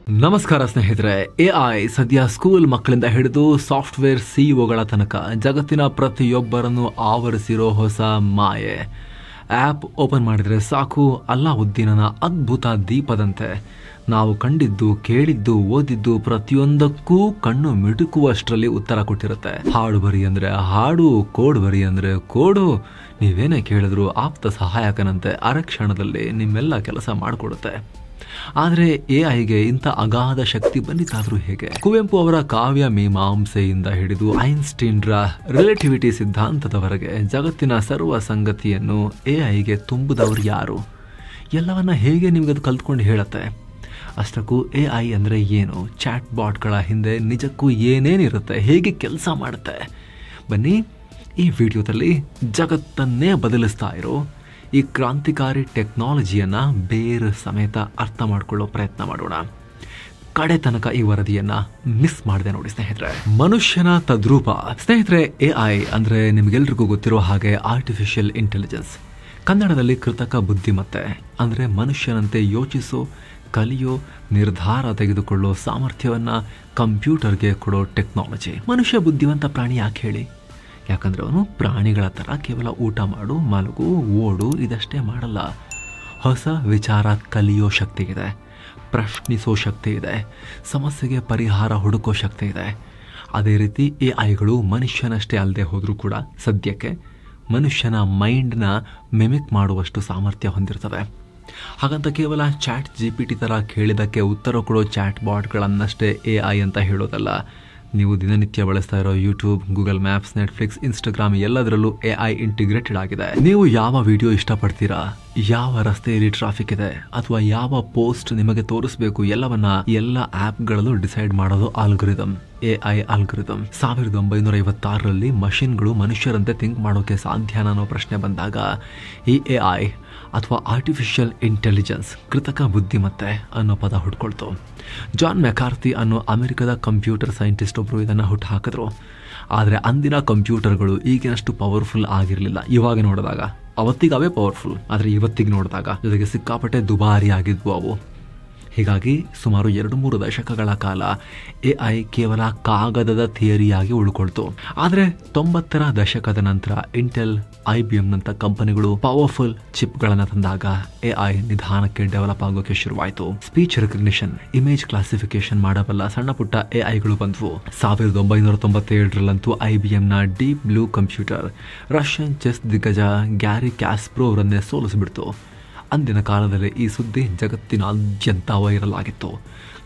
ನಮಸ್ಕಾರ ಸ್ನೇಹಿತರೆ. ಎಐ ಸದ್ಯ ಸ್ಕೂಲ್ ಮಕ್ಕಳಿಂದ ಹಿಡಿದು ಸಾಫ್ಟ್ವೇರ್ ಸಿಇಒಗಳ ತನಕ ಜಗತ್ತಿನ ಪ್ರತಿಯೊಬ್ಬರನ್ನು ಆವರಿಸಿರೋ ಹೊಸ ಮಾಯೆ. ಆ್ಯಪ್ ಓಪನ್ ಮಾಡಿದರೆ ಸಾಕು, ಅಲ್ಲಾವುದ್ದೀನನ ಅದ್ಭುತ ದೀಪದಂತೆ ನಾವು ಕಂಡಿದ್ದು, ಕೇಳಿದ್ದು, ಓದಿದ್ದು ಪ್ರತಿಯೊಂದಕ್ಕೂ ಕಣ್ಣು ಮಿಟುಕುವಷ್ಟರಲ್ಲಿ ಉತ್ತರ ಕೊಟ್ಟಿರುತ್ತೆ. ಹಾಡು ಬರಿ ಅಂದರೆ ಹಾಡು, ಕೋಡ್ ಬರಿ ಅಂದರೆ ಕೋಡು, ನೀವೇನೇ ಕೇಳಿದ್ರು ಆಪ್ತ ಸಹಾಯಕನಂತೆ ಅರಕ್ಷಣದಲ್ಲಿ ನಿಮ್ಮೆಲ್ಲ ಕೆಲಸ ಮಾಡಿಕೊಡುತ್ತೆ. ಆದರೆ ಎಐಗೆ ಇಂಥ ಅಗಾಧ ಶಕ್ತಿ ಬಂದಿತ್ತಾದ್ರೂ ಹೇಗೆ? ಕುವೆಂಪು ಅವರ ಕಾವ್ಯ ಮೀಮಾಂಸೆಯಿಂದ ಹಿಡಿದು ಐನ್ಸ್ಟೀನ್ರ ರಿಲೇಟಿವಿಟಿ ಸಿದ್ಧಾಂತದವರೆಗೆ ಜಗತ್ತಿನ ಸರ್ವ ಸಂಗತಿಯನ್ನು ಎಐಗೆ ತುಂಬಿದವರು ಯಾರು? ಎಲ್ಲವನ್ನ ಹೇಗೆ ನಿಮಗದು ಕಲ್ತ್ಕೊಂಡು ಹೇಳುತ್ತೆ? ಅಷ್ಟಕ್ಕೂ ಎಐ ಅಂದರೆ ಏನು? ಚಾಟ್ ಬಾಟ್ಗಳ ಹಿಂದೆ ನಿಜಕ್ಕೂ ಏನೇನಿರುತ್ತೆ? ಹೇಗೆ ಕೆಲಸ ಮಾಡುತ್ತೆ? ಬನ್ನಿ, ಈ ವಿಡಿಯೋದಲ್ಲಿ ಜಗತ್ತನ್ನೇ ಬದಲಿಸ್ತಾ ಇರೋ ಈ ಕ್ರಾಂತಿಕಾರಿ ಟೆಕ್ನಾಲಜಿಯನ್ನು ಬೇರೆ ಸಮೇತ ಅರ್ಥ ಮಾಡಿಕೊಳ್ಳೋ ಪ್ರಯತ್ನ ಮಾಡೋಣ. ಕಡೆ ತನಕ ಈ ವರದಿಯನ್ನು ಮಿಸ್ ಮಾಡಿದೆ ನೋಡಿ ಸ್ನೇಹಿತರೆ. ಮನುಷ್ಯನ ತದ್ರೂಪ. ಸ್ನೇಹಿತರೆ, ಎಐ ಅಂದರೆ ನಿಮಗೆಲ್ರಿಗೂ ಗೊತ್ತಿರೋ ಹಾಗೆ ಆರ್ಟಿಫಿಷಿಯಲ್ ಇಂಟೆಲಿಜೆನ್ಸ್, ಕನ್ನಡದಲ್ಲಿ ಕೃತಕ ಬುದ್ಧಿಮತ್ತೆ. ಅಂದರೆ ಮನುಷ್ಯನಂತೆ ಯೋಚಿಸೋ, ಕಲಿಯೋ, ನಿರ್ಧಾರ ತೆಗೆದುಕೊಳ್ಳೋ ಸಾಮರ್ಥ್ಯವನ್ನು ಕಂಪ್ಯೂಟರ್ಗೆ ಕೊಡೋ ಟೆಕ್ನಾಲಜಿ. ಮನುಷ್ಯ ಬುದ್ಧಿವಂತ ಪ್ರಾಣಿ ಯಾಕೆ ಹೇಳಿ? ಯಾಕಂದರೆ ಅವನು ಪ್ರಾಣಿಗಳ ಥರ ಕೇವಲ ಊಟ ಮಾಡು, ಮಲಗು, ಓಡು ಇದಷ್ಟೇ ಮಾಡಲ್ಲ. ಹೊಸ ವಿಚಾರ ಕಲಿಯೋ ಶಕ್ತಿ ಇದೆ, ಪ್ರಶ್ನಿಸೋ ಶಕ್ತಿ ಇದೆ, ಸಮಸ್ಯೆಗೆ ಪರಿಹಾರ ಹುಡುಕೋ ಶಕ್ತಿ ಇದೆ. ಅದೇ ರೀತಿ ಎಐಗಳು ಮನುಷ್ಯನಷ್ಟೇ ಅಲ್ಲದೆ ಹೋದರೂ ಕೂಡ ಸದ್ಯಕ್ಕೆ ಮನುಷ್ಯನ ಮೈಂಡ್ನ ಮಿಮಿಕ್ ಮಾಡುವಷ್ಟು ಸಾಮರ್ಥ್ಯ ಹೊಂದಿರ್ತವೆ. ಹಾಗಂತ ಕೇವಲ ಚಾಟ್ GPT ಥರ ಕೇಳಿದಕ್ಕೆ ಉತ್ತರ ಕೊಡೋ ಚಾಟ್ ಬಾಟ್ಗಳನ್ನಷ್ಟೇ ಎಐ ಅಂತ ಹೇಳೋದಲ್ಲ. ನೀವು ದಿನನಿತ್ಯ ಬಳಸ್ತಾ ಇರೋ YouTube, Google maps, Netflix, Instagram ಎಲ್ಲದರಲ್ಲೂ ಎಐ ಇಂಟಿಗ್ರೇಟೆಡ್ ಆಗಿದೆ. ನೀವು ಯಾವ ವಿಡಿಯೋ ಇಷ್ಟಪಡ್ತೀರಾ, ಯಾವ ರಸ್ತೆಯಲ್ಲಿ ಟ್ರಾಫಿಕ್ ಇದೆ, ಅಥವಾ ಯಾವ ಪೋಸ್ಟ್ ನಿಮಗೆ ತೋರಿಸಬೇಕು, ಎಲ್ಲ ಆ್ಯಪ್ಗಳಲ್ಲೂ ಡಿಸೈಡ್ ಮಾಡೋದು ಆಲ್ಗೊರಿದಮ್, ಎಐ ಆಲ್ಗೊರಿದಮ್. 1956ರಲ್ಲಿ ಮಷಿನ್ಗಳು ಮನುಷ್ಯರಂತೆ ಥಿಂಕ್ ಮಾಡೋಕೆ ಸಾಧ್ಯ ಅನ್ನೋ ಪ್ರಶ್ನೆ ಬಂದಾಗ ಈ ಎಐ ಅಥವಾ ಆರ್ಟಿಫಿಷಿಯಲ್ ಇಂಟೆಲಿಜೆನ್ಸ್, ಕೃತಕ ಬುದ್ಧಿಮತ್ತೆ ಅನ್ನೋ ಪದ ಹುಡ್ಕೊಳ್ತು. ಜಾನ್ ಮೆಕಾರ್ಥಿ ಅನ್ನೋ ಅಮೆರಿಕದ ಕಂಪ್ಯೂಟರ್ ಸೈಂಟಿಸ್ಟ್ ಒಬ್ಬರು ಇದನ್ನು ಹುಟ್ಟು ಹಾಕಿದ್ರು. ಆದರೆ ಅಂದಿನ ಕಂಪ್ಯೂಟರ್ಗಳು ಈಗಿನಷ್ಟು ಪವರ್ಫುಲ್ ಆಗಿರಲಿಲ್ಲ. ಇವಾಗ ನೋಡಿದಾಗ ಅವತ್ತಿಗೆ ಅವೇ ಪವರ್ಫುಲ್, ಆದರೆ ಇವತ್ತಿಗೆ ನೋಡಿದಾಗ ಜೊತೆಗೆ ಸಿಕ್ಕಾಪಟ್ಟೆ ದುಬಾರಿ ಆಗಿದ್ವು ಅವು. ಹೀಗಾಗಿ ಸುಮಾರು 2-3 ದಶಕಗಳ ಕಾಲ ಎಐ ಕೇವಲ ಕಾಗದದ ಥಿಯರಿಯಾಗಿ ಉಳ್ಕೊಳ್ತು. ಆದರೆ 90ರ ದಶಕದ ನಂತರ ಇಂಟೆಲ್, IBMನಂಥ ಕಂಪನಿಗಳು ಪವರ್ಫುಲ್ ಚಿಪ್ಗಳನ್ನು ತಂದಾಗ ಎಐ ನಿಧಾನಕ್ಕೆ ಡೆವಲಪ್ ಆಗೋಕೆ ಶುರುವಾಯಿತು. ಸ್ಪೀಚ್ ರೆಕಗ್ನಿಷನ್, ಇಮೇಜ್ ಕ್ಲಾಸಿಫಿಕೇಶನ್ ಮಾಡಬಲ್ಲ ಸಣ್ಣ ಪುಟ್ಟ ಎಐಗಳು ಬಂದವು. 1997ರಲ್ಲಂತೂ IBMನ deep blue computer Russian chess ದಿಗ್ಗಜ ಗ್ಯಾರಿ ಕ್ಯಾಸ್ಪ್ರೋವರನ್ನೇ ಸೋಲಿಸಿಬಿಡ್ತು. ಅಂದಿನ ಕಾಲದಲ್ಲಿ ಈ ಸುದ್ದಿ ಜಗತ್ತಿನಾದ್ಯಂತ ವೈರಲ್ ಆಗಿತ್ತು.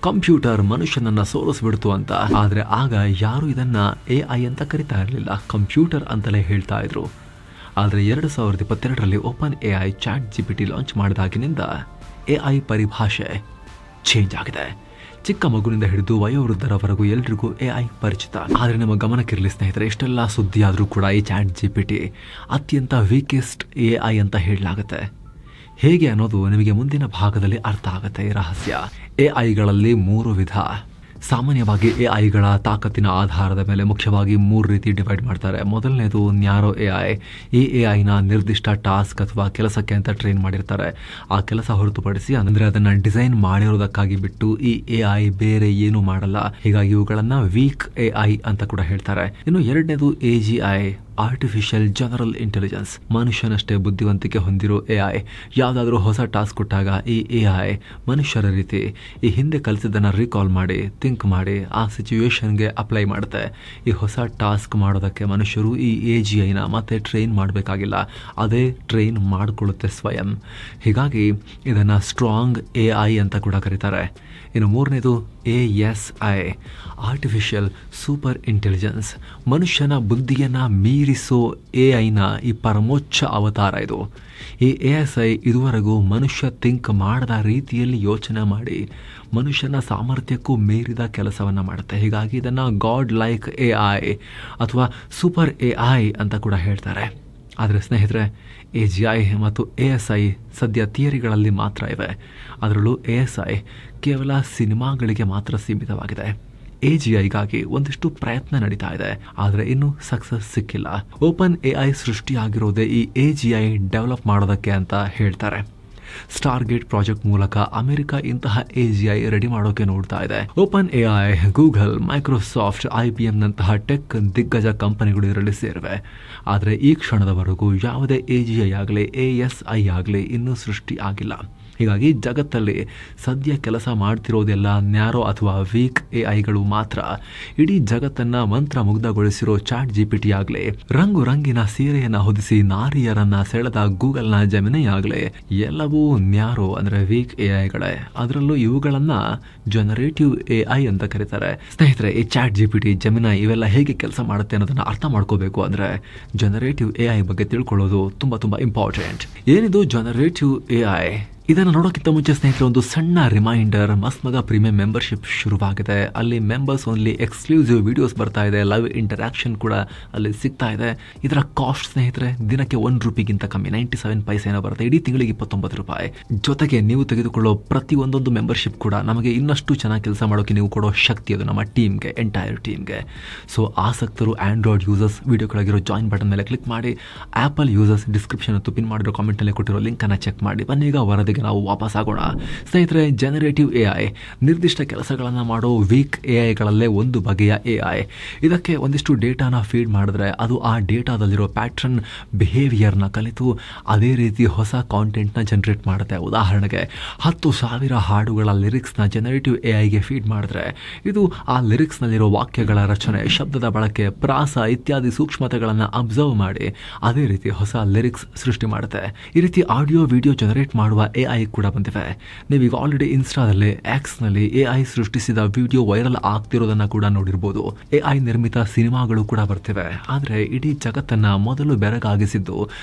ಕಂಪ್ಯೂಟರ್ ಮನುಷ್ಯನನ್ನ ಸೋಲಿಸ್ಬಿಡ್ತು ಅಂತ. ಆದರೆ ಆಗ ಯಾರು ಇದನ್ನ ಎಐ ಅಂತ ಕರಿತಾ ಇರಲಿಲ್ಲ, ಕಂಪ್ಯೂಟರ್ ಅಂತಲೇ ಹೇಳ್ತಾ ಇದ್ರು. ಆದರೆ 2022ರಲ್ಲಿ open AI chat GPT launch ಮಾಡಿದಾಗಿನಿಂದ ಎಐ ಪರಿಭಾಷೆ ಚೇಂಜ್ ಆಗಿದೆ. ಚಿಕ್ಕ ಮಗುವಿನಿಂದ ಹಿಡಿದು ವಯೋವೃದ್ಧರವರೆಗೂ ಎಲ್ರಿಗೂ ಎಐ ಪರಿಚಿತ. ಆದರೆ ನಮ್ಮ ಗಮನಕ್ಕಿರಲಿ ಸ್ನೇಹಿತರೆ, ಇಷ್ಟೆಲ್ಲ ಸುದ್ದಿ ಆದರೂ ಕೂಡ ಈ ಚಾಟ್ GPT ಅತ್ಯಂತ ವೀಕೆಸ್ಟ್ ಎಐ ಅಂತ ಹೇಳಲಾಗುತ್ತೆ. ಹೇಗೆ ಅನ್ನೋದು ನಿಮಗೆ ಮುಂದಿನ ಭಾಗದಲ್ಲಿ ಅರ್ಥ ಆಗುತ್ತೆ. ಈ ರಹಸ್ಯ. ಎಐಗಳಲ್ಲಿ 3 ವಿಧ. ಸಾಮಾನ್ಯವಾಗಿ ಎಐಗಳ ತಾಕತ್ತಿನ ಆಧಾರದ ಮೇಲೆ ಮುಖ್ಯವಾಗಿ 3 ರೀತಿ ಡಿವೈಡ್ ಮಾಡ್ತಾರೆ. ಮೊದಲನೇದು ನ್ಯಾರೋ ಎಐ. ಈ ಎಐನ ನಿರ್ದಿಷ್ಟ ಟಾಸ್ಕ್ ಅಥವಾ ಕೆಲಸಕ್ಕೆ ಅಂತ ಟ್ರೈನ್ ಮಾಡಿರ್ತಾರೆ. ಆ ಕೆಲಸ ಹೊರತುಪಡಿಸಿ, ಅಂದರೆ ಅದನ್ನು ಡಿಸೈನ್ ಮಾಡಿರೋದಕ್ಕಾಗಿ ಬಿಟ್ಟು ಈ ಎಐ ಬೇರೆ ಏನೂ ಮಾಡಲ್ಲ. ಹೀಗಾಗಿ ಇವುಗಳನ್ನು ವೀಕ್ ಎಐ ಅಂತ ಕೂಡ ಹೇಳ್ತಾರೆ. ಇನ್ನು ಎರಡನೇದು AGI, ಆರ್ಟಿಫಿಷಿಯಲ್ ಜನರಲ್ ಇಂಟೆಲಿಜೆನ್ಸ್. ಮನುಷ್ಯನಷ್ಟೇ ಬುದ್ಧಿವಂತಿಕೆ ಹೊಂದಿರೋ ಎಐ. ಯಾವುದಾದ್ರೂ ಹೊಸ ಟಾಸ್ಕ್ ಕೊಟ್ಟಾಗ ಈ ಎಐ ಮನುಷ್ಯರ ರೀತಿ ಈ ಹಿಂದೆ ಕಲಿಸಿದ್ದನ್ನು ರೀಕಾಲ್ ಮಾಡಿ, ಥಿಂಕ್ ಮಾಡಿ ಆ ಸಿಚುವೇಶನ್ಗೆ ಅಪ್ಲೈ ಮಾಡುತ್ತೆ. ಈ ಹೊಸ ಟಾಸ್ಕ್ ಮಾಡೋದಕ್ಕೆ ಮನುಷ್ಯರು ಈ AGIನ ಮತ್ತೆ ಟ್ರೈನ್ ಮಾಡಬೇಕಾಗಿಲ್ಲ, ಅದೇ ಟ್ರೈನ್ ಮಾಡಿಕೊಳ್ಳುತ್ತೆ ಸ್ವಯಂ. ಹೀಗಾಗಿ ಇದನ್ನು ಸ್ಟ್ರಾಂಗ್ ಎಐ ಅಂತ ಕೂಡ ಕರೀತಾರೆ. ಇನ್ನು ಮೂರನೇದು ASI, ಆರ್ಟಿಫಿಷಿಯಲ್ ಸೂಪರ್ ಇಂಟೆಲಿಜೆನ್ಸ್. ಮನುಷ್ಯನ ಬುದ್ಧಿಯನ್ನು ಮೀರಿಸೋ ಎಐನ ಈ ಪರಮೋಚ್ಚ ಅವತಾರ ಇದು. ಈ ASI ಇದುವರೆಗೂ ಮನುಷ್ಯ ಥಿಂಕ್ ಮಾಡದ ರೀತಿಯಲ್ಲಿ ಯೋಚನೆ ಮಾಡಿ ಮನುಷ್ಯನ ಸಾಮರ್ಥ್ಯಕ್ಕೂ ಮೀರಿದ ಕೆಲಸವನ್ನು ಮಾಡುತ್ತೆ. ಹೀಗಾಗಿ ಇದನ್ನು ಗಾಡ್ ಲೈಕ್ ಎಐ ಅಥವಾ ಸೂಪರ್ ಎಐ ಅಂತ ಕೂಡ ಹೇಳ್ತಾರೆ. ಆದರೆ ಸ್ನೇಹಿತರೆ, AGI ಮತ್ತು ASI ಸದ್ಯ ಥಿಯರಿಗಳಲ್ಲಿ ಮಾತ್ರ ಇವೆ. ಅದರಲ್ಲೂ ASI ಕೇವಲ ಸಿನಿಮಾಗಳಿಗೆ ಮಾತ್ರ ಸೀಮಿತವಾಗಿದೆ. AGIಗಾಗಿ ಒಂದಿಷ್ಟು ಪ್ರಯತ್ನ ನಡೀತಾ ಇದೆ, ಆದರೆ ಇನ್ನೂ ಸಕ್ಸಸ್ ಸಿಕ್ಕಿಲ್ಲ. ಓಪನ್ ಎಐ ಸೃಷ್ಟಿಯಾಗಿರೋದೇ ಈ AGI ಡೆವಲಪ್ ಮಾಡೋದಕ್ಕೆ ಅಂತ ಹೇಳ್ತಾರೆ. ಸ್ಟಾರ್ಗೇಟ್ ಪ್ರಾಜೆಕ್ಟ್ ಮೂಲಕ ಅಮೆರಿಕ ಇಂತಹ AGI ರೆಡಿ ಮಾಡೋಕೆ ನೋಡ್ತಾ ಇದೆ. Open AI, Google, Microsoft, IBM ನಂತಹ ಟೆಕ್ ದಿಗ್ಗಜ ಕಂಪನಿಗಳು ಇದರಲ್ಲಿ ಸೇರಿವೆ. ಆದರೆ ಈ ಕ್ಷಣದವರೆಗೂ ಯಾವುದೇ AGI ಆಗಲಿ ASI ಆಗಲಿ ಇನ್ನೂ ಸೃಷ್ಟಿ ಆಗಿಲ್ಲ. ಹೀಗಾಗಿ ಜಗತ್ತಲ್ಲಿ ಸದ್ಯ ಕೆಲಸ ಮಾಡ್ತಿರೋದೆಲ್ಲ ನ್ಯಾರೋ ಅಥವಾ ವೀಕ್ AIಗಳು ಮಾತ್ರ. ಇಡೀ ಜಗತ್ತನ್ನ ಮಂತ್ರ ಮುಗ್ಧಗೊಳಿಸಿರೋ ChatGPT ಆಗಲಿ, ರಂಗು ರಂಗಿನ ಸೀರೆಯನ್ನ ಹೊದಿಸಿ ನಾರಿಯರನ್ನ ಸೆಳೆದ ಗೂಗಲ್ನ ಜೆಮಿನಿ ಆಗಲಿ, ಎಲ್ಲವೂ ನ್ಯಾರೋ ಅಂದ್ರೆ ವೀಕ್ AIಗಳೇ. ಅದರಲ್ಲೂ ಇವುಗಳನ್ನ ಜನರೇಟಿವ್ AI ಅಂತ ಕರೀತಾರೆ. ಸ್ನೇಹಿತರೆ, ಈ ChatGPT, ಜೆಮಿನಿ ಇವೆಲ್ಲ ಹೇಗೆ ಕೆಲಸ ಮಾಡುತ್ತೆ ಅನ್ನೋದನ್ನ ಅರ್ಥ ಮಾಡ್ಕೋಬೇಕು ಅಂದ್ರೆ ಜನರೇಟಿವ್ AI ಬಗ್ಗೆ ತಿಳ್ಕೊಳ್ಳೋದು ತುಂಬಾ ಇಂಪಾರ್ಟೆಂಟ್. ಏನಿದು ಜನರೇಟಿವ್ AI? ಇದನ್ನು ನೋಡೋಕ್ಕಿಂತ ಮುಂಚೆ ಸ್ನೇಹಿತರೆ, ಒಂದು ಸಣ್ಣ ರಿಮೈಂಡರ್. ಮಸ್ತ್ ಮಗ ಪ್ರೀಮಿಯಂ ಮೆಂಬರ್ಶಿಪ್ ಶುರುವಾಗಿದೆ. ಅಲ್ಲಿ ಮೆಂಬರ್ಸ್ ಓನ್ಲಿ ಎಕ್ಸ್ಕ್ಲೂಸಿವ್ ವಿಡಿಯೋಸ್ ಬರ್ತಾ ಇದೆ, ಲೈವ್ ಇಂಟರಾಕ್ಷನ್ ಕೂಡ ಅಲ್ಲಿ ಸಿಗ್ತಾ ಇದೆ. ಇದರ ಕಾಸ್ಟ್ ಸ್ನೇಹಿತರೆ ದಿನಕ್ಕೆ ₹1 ಕಮ್ಮಿ, 97 ಪೈಸೆನ ಬರುತ್ತೆ. ಇಡೀ ತಿಂಗಳಿಗೆ ₹29. ಜೊತೆಗೆ ನೀವು ತೆಗೆದುಕೊಳ್ಳೋ ಪ್ರತಿ ಒಂದೊಂದು ಮೆಂಬರ್ಶಿಪ್ ಕೂಡ ನಮಗೆ ಇನ್ನಷ್ಟು ಚೆನ್ನಾಗಿ ಕೆಲಸ ಮಾಡೋಕೆ ನೀವು ಕೊಡೋ ಶಕ್ತಿ, ಅದು ನಮ್ಮ ಟೀಮ್ಗೆ, ಎಂಟೈರ್ ಟೀಮ್ಗೆ. ಸೊ ಆಸಕ್ತರು ಆಂಡ್ರಾಯ್ಡ್ ಯೂಸರ್ಸ್ ವಿಡಿಯೋ ಕೆಳಗಿರೋ ಜಾಯಿನ್ ಬಟನ್ ಮೇಲೆ ಕ್ಲಿಕ್ ಮಾಡಿ, ಆಪಲ್ ಯೂಸರ್ಸ್ ಡಿಸ್ಕ್ರಿಪ್ಷನ್ ಮತ್ತು ಪಿನ್ ಮಾಡಿರೋ ಕಾಮೆಂಟ್ನಲ್ಲಿ ಕೊಟ್ಟಿರೋ ಲಿಂಕನ್ನು ಚೆಕ್ ಮಾಡಿ. ಬನ್ನೀಗ ವರದಿಗೆ ನಾವು ವಾಪಸ್ ಆಗೋಣ. ಸ್ನೇಹಿತರೆ, ಜನರೇಟಿವ್ AI ನಿರ್ದಿಷ್ಟ ಕೆಲಸಗಳನ್ನು ಮಾಡೋ ವೀಕ್ AIಗಳಲ್ಲೇ ಒಂದು ಬಗೆಯ AI. ಇದಕ್ಕೆ ಒಂದಿಷ್ಟು ಡೇಟಾನ ಫೀಡ್ ಮಾಡಿದ್ರೆ ಅದು ಆ ಡೇಟಾದಲ್ಲಿರೋ ಪ್ಯಾಟ್ರನ್ ಬಿಹೇವಿಯರ್ನ ಕಲಿತು ಅದೇ ರೀತಿ ಹೊಸ ಕಾಂಟೆಂಟ್ನ ಜನರೇಟ್ ಮಾಡುತ್ತೆ. ಉದಾಹರಣೆಗೆ 10,000 ಹಾಡುಗಳ ಲಿರಿಕ್ಸ್ನ ಜನರೇಟಿವ್ AIಗೆ ಫೀಡ್ ಮಾಡಿದ್ರೆ ಇದು ಆ ಲಿರಿಕ್ಸ್ನಲ್ಲಿರೋ ವಾಕ್ಯಗಳ ರಚನೆ, ಶಬ್ದದ ಬಳಕೆ, ಪ್ರಾಸ ಇತ್ಯಾದಿ ಸೂಕ್ಷ್ಮತೆಗಳನ್ನು ಅಬ್ಸರ್ವ್ ಮಾಡಿ ಅದೇ ರೀತಿ ಹೊಸ ಲಿರಿಕ್ಸ್ ಸೃಷ್ಟಿ ಮಾಡುತ್ತೆ. ಈ ರೀತಿ ಆಡಿಯೋ ವಿಡಿಯೋ ಜನರೇಟ್ ಮಾಡುವ AI ಕೂಡ ಬಂದಿವೆ. ನೀವೀಗ ಆಲ್ರೆಡಿ ಇನ್ಸ್ಟಾದಲ್ಲಿ, Xನಲ್ಲಿ AI ಸೃಷ್ಟಿಸಿದ ವಿಡಿಯೋ ವೈರಲ್ ಆಗ್ತಿರೋದನ್ನ ಕೂಡ ನೋಡಿರ್ಬೋದು. AI ನಿರ್ಮಿತ ಸಿನಿಮಾಗಳು ಕೂಡ ಬರ್ತಿವೆ. ಆದರೆ ಇಡೀ ಜಗತ್ತನ್ನ ಮೊದಲು ಬೆರಗಾಗಿಸಿದ್ದು,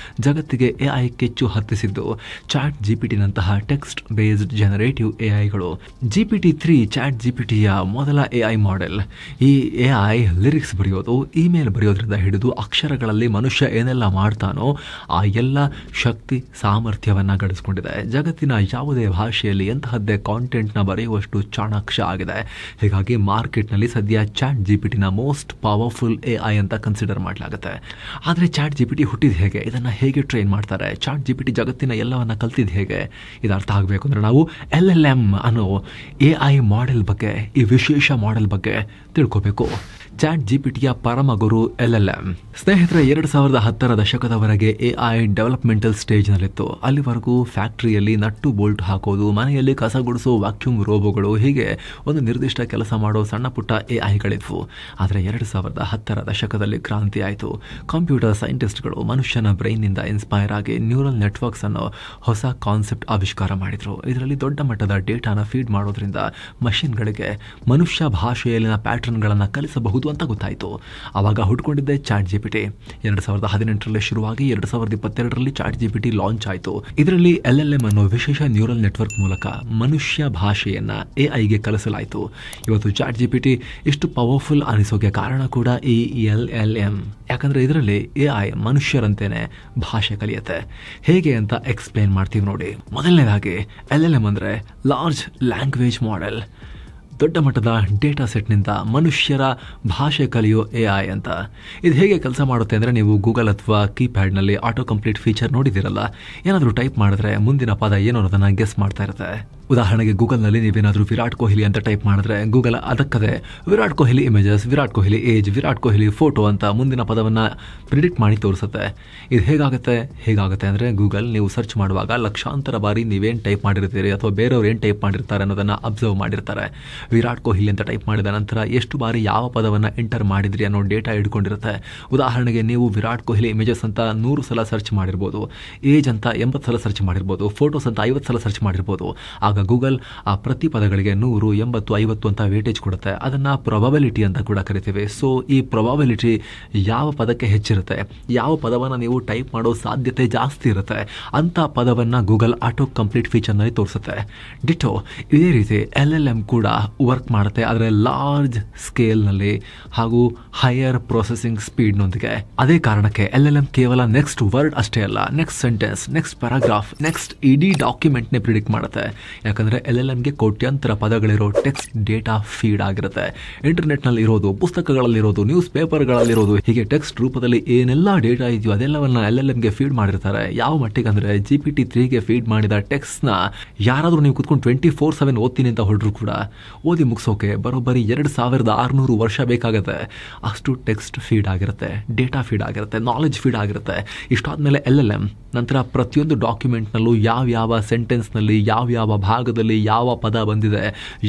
ಜಗತ್ತಿಗೆ AI ಕೆಚ್ಚು ಹತ್ತಿಸಿದ್ದು ChatGPT ನಂತಹ ಟೆಕ್ಸ್ಟ್ ಬೇಸ್ಡ್ ಜನರೇಟಿವ್ AIಗಳು. GPT-3 ChatGPTಯ ಮೊದಲ AI ಮಾಡೆಲ್. ಈ AI ಲಿರಿಕ್ಸ್ ಬರೆಯೋದು, ಇಮೇಲ್ ಬರೆಯೋದ್ರಿಂದ ಹಿಡಿದು ಅಕ್ಷರಗಳಲ್ಲಿ ಮನುಷ್ಯ ಏನೆಲ್ಲ ಮಾಡ್ತಾನೋ ಆ ಎಲ್ಲ ಶಕ್ತಿ ಸಾಮರ್ಥ್ಯವನ್ನ ಗಳಿಸ್ಕೊಂಡಿದೆ. ಜಗತ್ತಿನ ಯಾವುದೇ ಭಾಷೆಯಲ್ಲಿ ಎಂತಹದ್ದೇ ಕಾಂಟೆಂಟ್ನ ಬರೆಯುವಷ್ಟು ಚಾಣಾಕ್ಷ ಆಗಿದೆ. ಹೀಗಾಗಿ ಮಾರ್ಕೆಟ್ನಲ್ಲಿ ಸದ್ಯ ChatGPTನ ಮೋಸ್ಟ್ ಪವರ್ಫುಲ್ AI ಅಂತ ಕನ್ಸಿಡರ್ ಮಾಡಲಾಗುತ್ತೆ. ಆದರೆ ChatGPT ಹುಟ್ಟಿದ ಹೇಗೆ, ಇದನ್ನು ಹೇಗೆ ಟ್ರೈನ್ ಮಾಡ್ತಾರೆ, ChatGPT ಜಗತ್ತಿನ ಎಲ್ಲವನ್ನ ಕಲ್ತಿದ್ದು ಹೇಗೆ, ಇದು ಅರ್ಥ ಆಗಬೇಕು ಅಂದರೆ ನಾವು LLM ಅನ್ನೋ AI ಮಾಡೆಲ್ ಬಗ್ಗೆ, ಈ ವಿಶೇಷ ಮಾಡೆಲ್ ಬಗ್ಗೆ ತಿಳ್ಕೋಬೇಕು. ChatGPTಯ ಪರಮ ಗುರು LLM. ಸ್ನೇಹಿತರೆ, 2010ರ ದಶಕದವರೆಗೆ AI ಡೆವಲಪ್ಮೆಂಟಲ್ ಸ್ಟೇಜ್ನಲ್ಲಿತ್ತು. ಅಲ್ಲಿವರೆಗೂ ಫ್ಯಾಕ್ಟರಿಯಲ್ಲಿ ನಟ್ಟು ಬೋಲ್ಟ್ ಹಾಕೋದು, ಮನೆಯಲ್ಲಿ ಕಸ ಗುಡಿಸೋ ವ್ಯಾಕ್ಯೂಮ್ ರೋಬೋಗಳು, ಹೀಗೆ ಒಂದು ನಿರ್ದಿಷ್ಟ ಕೆಲಸ ಮಾಡೋ ಸಣ್ಣ ಪುಟ್ಟ AIಗಳಿದ್ವು. ಆದರೆ 2010ರ ದಶಕದಲ್ಲಿ ಕ್ರಾಂತಿ ಆಯಿತು. ಕಂಪ್ಯೂಟರ್ ಸೈಂಟಿಸ್ಟ್ಗಳು ಮನುಷ್ಯನ ಬ್ರೈನ್ನಿಂದ ಇನ್ಸ್ಪೈರ್ ಆಗಿ ನ್ಯೂರಲ್ ನೆಟ್ವರ್ಕ್ಸ್ ಅನ್ನೋ ಹೊಸ ಕಾನ್ಸೆಪ್ಟ್ ಆವಿಷ್ಕಾರ ಮಾಡಿದರು. ಇದರಲ್ಲಿ ದೊಡ್ಡ ಮಟ್ಟದ ಡೇಟಾನ ಫೀಡ್ ಮಾಡೋದ್ರಿಂದ ಮಷಿನ್ಗಳಿಗೆ ಮನುಷ್ಯ ಭಾಷೆಯಲ್ಲಿನ ಪ್ಯಾಟರ್ನ್ಗಳನ್ನು ಕಲಿಸಬಹುದು ಅಂತ ಗೊತ್ತಾಯಿತು. ಆವಾಗ ಹುಟ್ಕೊಂಡಿದ್ದೆ ChatGPT. 2018ರಲ್ಲಿ ಶುರುವಾಗಿ 2022ರಲ್ಲಿ ChatGPT ಲಾಂಚ್ ಆಯಿತು. ಇದರಲ್ಲಿ LLM ಅನ್ನೋ ವಿಶೇಷ ನ್ಯೂರಲ್ ನೆಟ್ವರ್ಕ್ ಮೂಲಕ ಮನುಷ್ಯ ಭಾಷೆಯನ್ನ AIಗೆ ಕಲಿಸಲಾಯಿತು. ಇವತ್ತು ChatGPT ಇಷ್ಟು ಪವರ್ಫುಲ್ ಅನಿಸೋಕೆ ಕಾರಣ ಕೂಡ ಈ LLM. ಯಾಕಂದ್ರೆ ಇದರಲ್ಲಿ AI ಮನುಷ್ಯರಂತೆಯೇ ಭಾಷೆ ಕಲಿಯುತ್ತೆ. ಹೇಗೆ ಅಂತ ಎಕ್ಸ್ಪ್ಲೇನ್ ಮಾಡ್ತೀವಿ ನೋಡಿ. ಮೊದಲನೇದಾಗಿ LLM ಅಂದ್ರೆ ಲಾರ್ಜ್ ಲ್ಯಾಂಗ್ವೇಜ್ ಮಾಡೆಲ್. ದೊಡ್ಡ ಮಟ್ಟದ ಡೇಟಾ ಸೆಟ್ನಿಂದ ಮನುಷ್ಯರ ಭಾಷೆ ಕಲಿಯೋ AI ಅಂತ. ಇದು ಹೇಗೆ ಕೆಲಸ ಮಾಡುತ್ತೆ ಅಂದರೆ, ನೀವು ಗೂಗಲ್ ಅಥವಾ ಕೀಪ್ಯಾಡ್ನಲ್ಲಿ ಆಟೋ ಕಂಪ್ಲೀಟ್ ಫೀಚರ್ ನೋಡಿದಿರಲ್ಲ. ಏನಾದರೂ ಟೈಪ್ ಮಾಡಿದ್ರೆ ಮುಂದಿನ ಪದ ಏನೋ ಅನ್ನೋದನ್ನು ಗೆಸ್ ಮಾಡ್ತಾ ಇರುತ್ತೆ. ಉದಾಹರಣೆಗೆ ಗೂಗಲ್ನಲ್ಲಿ ನೀವೇನಾದರೂ ವಿರಾಟ್ ಕೊಹ್ಲಿ ಅಂತ ಟೈಪ್ ಮಾಡಿದ್ರೆ ಗೂಗಲ್ ಅದಕ್ಕದೆ Virat Kohli images, Virat Kohli age, Virat Kohli photo ಅಂತ ಮುಂದಿನ ಪದವನ್ನು ಪ್ರಿಡಿಕ್ಟ್ ಮಾಡಿ ತೋರಿಸುತ್ತೆ. ಇದು ಹೇಗಾಗುತ್ತೆ ಅಂದರೆ, ಗೂಗಲ್ ನೀವು ಸರ್ಚ್ ಮಾಡುವಾಗ ಲಕ್ಷಾಂತರ ಬಾರಿ ನೀವೇನು ಟೈಪ್ ಮಾಡಿರ್ತೀರಿ ಅಥವಾ ಬೇರೆಯವ್ರು ಏನು ಟೈಪ್ ಮಾಡಿರ್ತಾರೆ ಅನ್ನೋದನ್ನು ಅಬ್ಸರ್ವ್ ಮಾಡಿರ್ತಾರೆ. ವಿರಾಟ್ ಕೊಹ್ಲಿ ಅಂತ ಟೈಪ್ ಮಾಡಿದ ನಂತರ ಎಷ್ಟು ಬಾರಿ ಯಾವ ಪದವನ್ನು ಎಂಟರ್ ಮಾಡಿದ್ರಿ ಅನ್ನೋ ಡೇಟಾ ಇಟ್ಕೊಂಡಿರುತ್ತೆ. ಉದಾಹರಣೆಗೆ ನೀವು ವಿರಾಟ್ ಕೊಹ್ಲಿ ಇಮೇಜಸ್ ಅಂತ 100 ಸಲ ಸರ್ಚ್ ಮಾಡಿರ್ಬೋದು, ಏಜ್ ಅಂತ 80 ಸಲ ಸರ್ಚ್ ಮಾಡಿರ್ಬೋದು, ಫೋಟೋಸ್ ಅಂತ 50 ಸಲ ಸರ್ಚ್ ಮಾಡಿರ್ಬೋದು. ಆಗ ಗೂಗಲ್ ಆ ಪ್ರತಿ ಪದಗಳಿಗೆ 100, 80, 50 ಅಂತ ವೇಟೇಜ್ ಕೊಡುತ್ತೆ. ಅದನ್ನು ಪ್ರೊಬಬಿಲಿಟಿ ಅಂತ ಕೂಡ ಕರಿತೀವಿ. ಸೊ ಈ ಪ್ರೊಬಬಿಲಿಟಿ ಯಾವ ಪದಕ್ಕೆ ಹೆಚ್ಚಿರುತ್ತೆ, ಯಾವ ಪದವನ್ನು ನೀವು ಟೈಪ್ ಮಾಡೋ ಸಾಧ್ಯತೆ ಜಾಸ್ತಿ ಇರುತ್ತೆ ಅಂತ ಪದವನ್ನು ಗೂಗಲ್ ಆಟೋ ಕಂಪ್ಲೀಟ್ ಫೀಚರ್ನಲ್ಲಿ ತೋರಿಸುತ್ತೆ. ಡಿಟೋ ಇದೇ ರೀತಿ LLM ಕೂಡ ವರ್ಕ್ ಮಾಡುತ್ತೆ, ಆದರೆ ಲಾರ್ಜ್ ಸ್ಕೇಲ್ನಲ್ಲಿ ಹಾಗೂ ಹೈಯರ್ ಪ್ರೊಸೆಸಿಂಗ್ ಸ್ಪೀಡ್ನೊಂದಿಗೆ. ಅದೇ ಕಾರಣಕ್ಕೆ LLM ಕೇವಲ ನೆಕ್ಸ್ಟ್ ವರ್ಡ್ ಅಷ್ಟೇ ಅಲ್ಲ, next sentence, next paragraph, next ಇಡೀ ಡಾಕ್ಯುಮೆಂಟ್ನೇ ಪ್ರಿಡಿಕ್ಟ್ ಮಾಡುತ್ತೆ. ಯಾಕಂದರೆ LLMಗೆ ಕೋಟ್ಯಾಂತರ ಪದಗಳಿರೋ ಟೆಕ್ಸ್ಟ್ ಡೇಟಾ ಫೀಡ್ ಆಗಿರುತ್ತೆ. ಇಂಟರ್ನೆಟ್ನಲ್ಲಿ ಇರೋದು, ಪುಸ್ತಕಗಳಲ್ಲಿರೋದು, ನ್ಯೂಸ್ ಪೇಪರ್ಗಳಲ್ಲಿರೋದು, ಹೀಗೆ ಟೆಕ್ಸ್ಟ್ ರೂಪದಲ್ಲಿ ಏನೆಲ್ಲ ಡೇಟಾ ಇದೆಯೋ ಅದೆಲ್ಲವನ್ನ LLMಗೆ ಫೀಡ್ ಮಾಡಿರ್ತಾರೆ. ಯಾವ ಮಟ್ಟಿಗೆ ಅಂದರೆ GPT-3ಗೆ ಫೀಡ್ ಮಾಡಿದ ಟೆಕ್ಸ್ಟ್ನ ಯಾರಾದರೂ ನೀವು ಕುತ್ಕೊಂಡು 24/7 ಓದ್ತೀನಿ ಅಂತ ಹೊರಡ್ರು ಕೂಡ ಓದಿ ಮುಗಿಸೋಕೆ ಬರೋಬ್ಬರಿ 2600 ವರ್ಷ ಬೇಕಾಗುತ್ತೆ. ಅಷ್ಟು ಟೆಕ್ಸ್ಟ್ ಫೀಡ್ ಆಗಿರುತ್ತೆ, ಡೇಟಾ ಫೀಡ್ ಆಗಿರುತ್ತೆ, ನಾಲೆಜ್ ಫೀಡ್ ಆಗಿರುತ್ತೆ. ಇಷ್ಟಾದ್ಮೇಲೆ LLM ನಂತರ ಪ್ರತಿಯೊಂದು ಡಾಕ್ಯುಮೆಂಟ್ನಲ್ಲೂ ಯಾವ ಸೆಂಟೆನ್ಸ್ನಲ್ಲಿ ಯಾವ ಭಾಗದಲ್ಲಿ ಯಾವ ಪದ ಬಂದಿದೆ,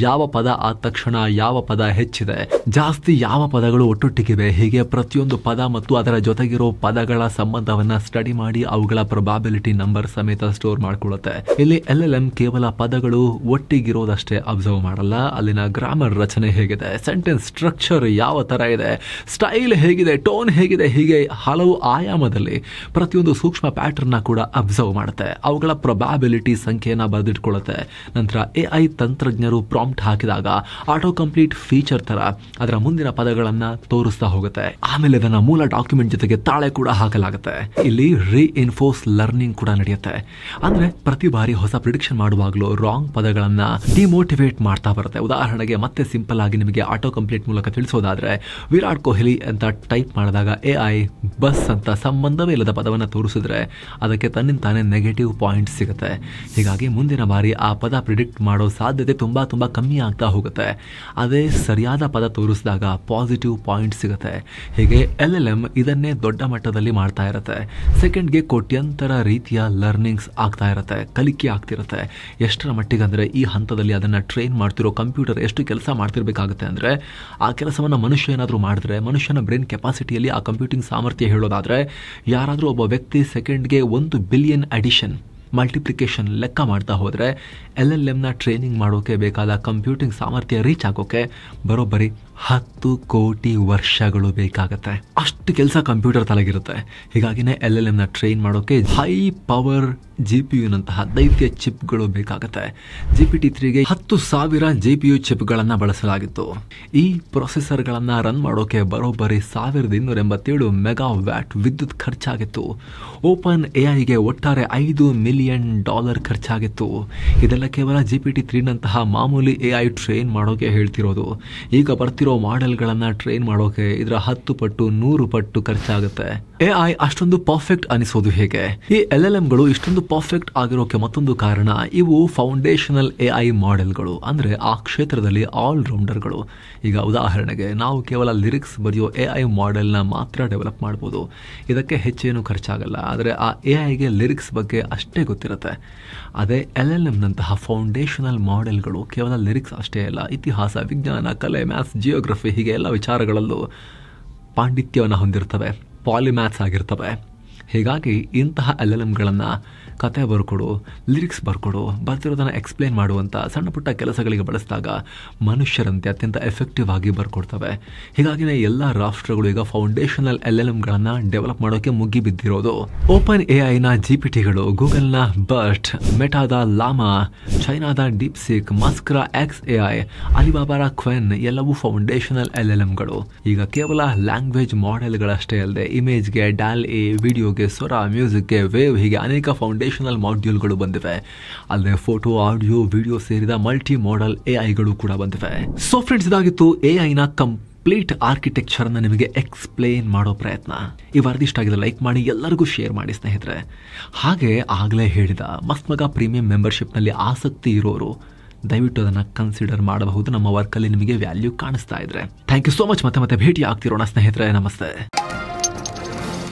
ಯಾವ ಪದ ಆದ ತಕ್ಷಣ ಯಾವ ಪದ ಹೆಚ್ಚಿದೆ, ಜಾಸ್ತಿ ಯಾವ ಪದಗಳು ಒಟ್ಟೊಟ್ಟಿಗಿವೆ, ಹೀಗೆ ಪ್ರತಿಯೊಂದು ಪದ ಮತ್ತು ಅದರ ಜೊತೆಗಿರೋ ಪದಗಳ ಸಂಬಂಧವನ್ನ ಸ್ಟಡಿ ಮಾಡಿ ಅವುಗಳ ಪ್ರೊಬಾಬಿಲಿಟಿ ನಂಬರ್ ಸಮೇತ ಸ್ಟೋರ್ ಮಾಡ್ಕೊಳ್ಳುತ್ತೆ. ಇಲ್ಲಿ LLM ಕೇವಲ ಪದಗಳು ಒಟ್ಟಿಗಿರೋದಷ್ಟೇ ಅಬ್ಸರ್ವ್ ಮಾಡಲ್ಲ, ಅಲ್ಲಿನ ಗ್ರಾಮರ್ ರಚನೆ ಹೇಗಿದೆ, ಸೆಂಟೆನ್ಸ್ ಸ್ಟ್ರಕ್ಚರ್ ಯಾವ ತರ ಇದೆ, ಸ್ಟೈಲ್ ಹೇಗಿದೆ, ಟೋನ್ ಹೇಗಿದೆ, ಹೀಗೆ ಹಲವು ಆಯಾಮದಲ್ಲಿ ಪ್ರತಿಯೊಂದು ಸೂಕ್ಷ್ಮ ಪ್ಯಾಟರ್ನ್ ಕೂಡ ಅಬ್ಸರ್ವ್ ಮಾಡುತ್ತೆ. ಅವುಗಳ ಪ್ರೊಬಾಬಿಲಿಟಿ ಸಂಖ್ಯೆಯನ್ನ ಬರೆದಿಟ್ಕೊಳ್ಳುತ್ತೆ. ನಂತರ AI ತಂತ್ರಜ್ಞರು ಪ್ರಾಂಪ್ಟ್ ಹಾಕಿದಾಗ ಆಟೋ ಕಂಪ್ಲೀಟ್ ಫೀಚರ್ ತರ ಅದರ ಮುಂದಿನ ಪದಗಳನ್ನ ತೋರಿಸ್ತಾ ಹೋಗುತ್ತೆ. ಆಮೇಲೆ ಅದನ್ನ ಮೂಲ ಡಾಕ್ಯುಮೆಂಟ್ ಜೊತೆಗೆ ತಾಳೆ ಕೂಡ ಹಾಕಲಾಗುತ್ತೆ. ಇಲ್ಲಿ ರೀಇನ್ಫೋರ್ಸ್ ಲರ್ನಿಂಗ್ ಕೂಡ ನಡೆಯುತ್ತೆ. ಅಂದ್ರೆ ಪ್ರತಿ ಬಾರಿ ಹೊಸ ಪ್ರಿಡಿಕ್ಷನ್ ಮಾಡುವಾಗಲೂ ರಾಂಗ್ ಪದಗಳನ್ನ ಡಿಮೋಟಿವೇಟ್ ಮಾಡ್ತಾ ಬರುತ್ತೆ. ಉದಾಹರಣೆಗೆ ಮತ್ತೆ ಸಿಂಪಲ್ ಆಗಿ ನಿಮಗೆ ಆಟೋ ಕಂಪ್ಲೀಟ್ ಮೂಲಕ ತಿಳಿಸೋದಾದ್ರೆ ವಿರಾಟ್ ಕೊಹ್ಲಿ ಅಂತ ಟೈಪ್ ಮಾಡಿದಾಗ AI ಬಸ್ ಅಂತ ಸಂಬಂಧವೇ ಇಲ್ಲದ ಪದವನ್ನು ತೋರಿಸಿದ್ರೆ ಅದಕ್ಕೆ ತನ್ನಿಂತಾನೆ ನೆಗೆಟಿವ್ ಪಾಯಿಂಟ್ ಸಿಗುತ್ತೆ. ಹೀಗಾಗಿ ಮುಂದಿನ ಬಾರಿ ಆ ಪದ ಪ್ರಿಡಿಕ್ಟ್ ಮಾಡೋ ಸಾಧ್ಯತೆ ತುಂಬಾ ಕಮ್ಮಿ ಆಗ್ತಾ ಹೋಗುತ್ತೆ. ಅದೇ ಸರಿಯಾದ ಪದ ತೋರಿಸಿದಾಗ ಪಾಸಿಟಿವ್ ಪಾಯಿಂಟ್ ಸಿಗುತ್ತೆ. ಹೀಗೆ LLM ಇದನ್ನೇ ದೊಡ್ಡ ಮಟ್ಟದಲ್ಲಿ ಮಾಡ್ತಾ ಇರುತ್ತೆ. ಸೆಕೆಂಡ್ಗೆ ಕೋಟ್ಯಂತರ ರೀತಿಯ ಲರ್ನಿಂಗ್ಸ್ ಆಗ್ತಾ ಇರುತ್ತೆ, ಕಲಿಕೆ ಆಗ್ತಿರುತ್ತೆ. ಎಷ್ಟರ ಮಟ್ಟಿಗೆ ಅಂದರೆ ಈ ಹಂತದಲ್ಲಿ ಅದನ್ನು ಟ್ರೈನ್ ಮಾಡ್ತಿರೋ ಕಂಪ್ಯೂಟರ್ ಎಷ್ಟು ಕೆಲಸ ಮಾಡ್ತಿರ್ಬೇಕಾಗುತ್ತೆ ಅಂದರೆ ಆ ಕೆಲಸವನ್ನು ಮನುಷ್ಯ ಏನಾದರೂ ಮಾಡಿದ್ರೆ ಮನುಷ್ಯನ ಬ್ರೈನ್ ಕೆಪಾಸಿಟಿಯಲ್ಲಿ ಆ ಕಂಪ್ಯೂಟಿಂಗ್ ಸಾಮರ್ಥ್ಯ ಹೇಳೋದಾದರೆ ಯಾರಾದರೂ ಒಬ್ಬ ವ್ಯಕ್ತಿ ಸೆಕೆಂಡ್ಗೆ 1 ಬಿಲಿಯನ್ ಅಡಿಷನ್ ಮಲ್ಟಿಪ್ಲಿಕೇಶನ್ ಲೆಕ್ಕ ಮಾಡ್ತಾ ಹೋದರೆ LLMನ ಟ್ರೈನಿಂಗ್ ಮಾಡೋಕೆ ಬೇಕಾದ ಕಂಪ್ಯೂಟಿಂಗ್ ಸಾಮರ್ಥ್ಯ ರೀಚ್ ಆಗೋಕೆ ಬರೋಬ್ಬರಿ 10 ಕೋಟಿ ವರ್ಷಗಳು ಬೇಕಾಗತ್ತೆ. ಅಷ್ಟು ಕೆಲಸ ಕಂಪ್ಯೂಟರ್ ತಲೆಗಿರುತ್ತೆ. ಹೀಗಾಗಿನೇ LLMನ ಟ್ರೈನ್ ಮಾಡೋಕೆ ಹೈ ಪವರ್ GPU ನಂತಹ ದೈತ್ಯ ಚಿಪ್ಗಳು ಬೇಕಾಗತ್ತೆ. GPT-3ಗೆ 10,000 GPU ಚಿಪ್ಗಳನ್ನು ಬಳಸಲಾಗಿತ್ತು. ಈ ಪ್ರೊಸೆಸರ್ಗಳನ್ನು ರನ್ ಮಾಡೋಕೆ ಬರೋಬ್ಬರಿ 1287 ಮೆಗಾವ್ಯಾಟ್ ವಿದ್ಯುತ್ ಖರ್ಚಾಗಿತ್ತು. ಓಪನ್ AIಗೆ ಒಟ್ಟಾರೆ $5 ಮಿಲಿಯನ್ ಖರ್ಚಾಗಿತ್ತು. ಇದೆಲ್ಲ ಕೇವಲ GPT-3 ನಂತಹ ಮಾಮೂಲಿ AI ಟ್ರೈನ್ ಮಾಡೋಕೆ ಹೇಳ್ತಿರೋದು. ಈಗ ಬರ್ತಿರೋ ಮಾಡೆಲ್ಗಳನ್ನು ಟ್ರೈನ್ ಮಾಡೋಕೆ ಇದರ 10 ಪಟ್ಟು 100 ಪಟ್ಟು ಖರ್ಚಾಗುತ್ತೆ. AI ಅಷ್ಟೊಂದು ಪರ್ಫೆಕ್ಟ್ ಅನಿಸೋದು ಹೇಗೆ? ಈ LLMಗಳು ಇಷ್ಟೊಂದು ಪರ್ಫೆಕ್ಟ್ ಆಗಿರೋಕೆ ಮತ್ತೊಂದು ಕಾರಣ ಇವು ಫೌಂಡೇಶನಲ್ AI ಮಾಡೆಲ್ಗಳು, ಅಂದ್ರೆ ಆ ಕ್ಷೇತ್ರದಲ್ಲಿ ಆಲ್ ರೌಂಡರ್ಗಳು. ಈಗ ಉದಾಹರಣೆಗೆ ನಾವು ಕೇವಲ ಲಿರಿಕ್ಸ್ ಬರೆಯೋ AI ಮಾಡೆಲ್ನ ಮಾತ್ರ ಡೆವಲಪ್ ಮಾಡ್ಬೋದು. ಇದಕ್ಕೆ ಹೆಚ್ಚೇನು ಖರ್ಚಾಗಲ್ಲ, ಆದರೆ ಆ AIಗೆ ಲಿರಿಕ್ಸ್ ಬಗ್ಗೆ ಅಷ್ಟೇ ಗೊತ್ತಿರುತ್ತೆ. ಅದೇ LLM ನಂತಹ ಫೌಂಡೇಶನಲ್ ಮಾಡೆಲ್ಗಳು ಕೇವಲ ಲಿರಿಕ್ಸ್ ಅಷ್ಟೇ ಅಲ್ಲ, ಇತಿಹಾಸ, ವಿಜ್ಞಾನ, ಕಲೆ, ಮ್ಯಾಥ್ಸ್, ಜಿಯೋಗ್ರಫಿ ಹೀಗೆ ಎಲ್ಲ ವಿಚಾರಗಳಲ್ಲೂ ಪಾಂಡಿತ್ಯವನ್ನು ಹೊಂದಿರ್ತವೆ, ಪಾಲಿಮ್ಯಾಥ್ಸ್ ಆಗಿರ್ತವೆ. ಹೀಗಾಗಿ ಇಂತಹ LLMಗಳನ್ನು ಕತೆ ಬರ್ಕೊಡು, ಲಿರಿಕ್ಸ್ ಬರ್ಕೊಡು, ಬರ್ತಿರೋದನ್ನು ಎಕ್ಸ್ಪ್ಲೇನ್ ಮಾಡುವಂಥ ಸಣ್ಣ ಪುಟ್ಟ ಕೆಲಸಗಳಿಗೆ ಬಳಸಿದಾಗ ಮನುಷ್ಯರಂತೆ ಅತ್ಯಂತ ಎಫೆಕ್ಟಿವ್ ಆಗಿ ಬರ್ಕೊಡ್ತವೆ. ಹೀಗಾಗಿನೇ ಎಲ್ಲ ರಾಷ್ಟ್ರಗಳು ಈಗ ಫೌಂಡೇಶನಲ್ LLMಗಳನ್ನು ಡೆವಲಪ್ ಮಾಡೋಕೆ ಮುಗಿ ಬಿದ್ದಿರೋದು. ಓಪನ್ AIನ GPTಗಳು, ಗೂಗಲ್ನ ಬರ್ಟ್, ಮೆಟಾದ ಲಾಮಾ, ಚೈನಾದ ಡೀಪ್ಸಿಕ್, ಮಸ್ಕ್ರಾ XAI, ಅಲಿಬಾಬಾರ ಕ್ವೆನ್ ಎಲ್ಲವೂ ಫೌಂಡೇಶನಲ್ LLMಗಳು. ಈಗ ಕೇವಲ ಲ್ಯಾಂಗ್ವೇಜ್ ಮಾಡೆಲ್ಗಳಷ್ಟೇ ಅಲ್ಲದೆ ಇಮೇಜ್ಗೆ DALL-E, ವಿಡಿಯೋಗೆ ಸ್ವರ, ಮ್ಯೂಸಿಕ್ಗೆ ವೇವ್ ಹೀಗೆ ಅನೇಕ ಫೌಂಡೇಶನಲ್ ಮಾಡ್ಯೂಲ್ಗಳು ಬಂದಿವೆ. ಅಲ್ಲದೆ ಫೋಟೋ, ಆಡಿಯೋ, ವಿಡಿಯೋ ಸೇರಿದ ಮಲ್ಟಿ ಮಾಡೆಲ್ AIಗಳು ಕೂಡ ಬಂದಿವೆ. ಸೊ ಫ್ರೆಂಡ್ಸ್, ಇದಾಗಿತ್ತು AIನ ಕಂಪ್ಲೀಟ್ ಆರ್ಕಿಟೆಕ್ಚರ್ ಅನ್ನು ನಿಮಗೆ ಎಕ್ಸ್ಪ್ಲೇನ್ ಮಾಡೋ ಪ್ರಯತ್ನ. ಈ ವರದಿ ಇಷ್ಟ ಆಗಿದೆ ಲೈಕ್ ಮಾಡಿ, ಎಲ್ಲರಿಗೂ ಶೇರ್ ಮಾಡಿ ಸ್ನೇಹಿತರೆ. ಹಾಗೆ ಆಗಲೇ ಹೇಳಿದ ಮಸ್ತ್ ಮಗ ಪ್ರೀಮಿಯಂ ಮೆಂಬರ್ಶಿಪ್ನಲ್ಲಿ ಆಸಕ್ತಿ ಇರೋರು ದಯವಿಟ್ಟು ಅದನ್ನು ಕನ್ಸಿಡರ್ ಮಾಡಬಹುದು. ನಮ್ಮ ವರ್ಕಲ್ಲಿ ನಿಮಗೆ ವ್ಯಾಲ್ಯೂ ಕಾಣಿಸ್ತಾ ಇದ್ರೆ. Thank you so much. ಮತ್ತೆ ಭೇಟಿ ಆಗ್ತಿರೋಣ ಸ್ನೇಹಿತರೆ. ನಮಸ್ತೆ.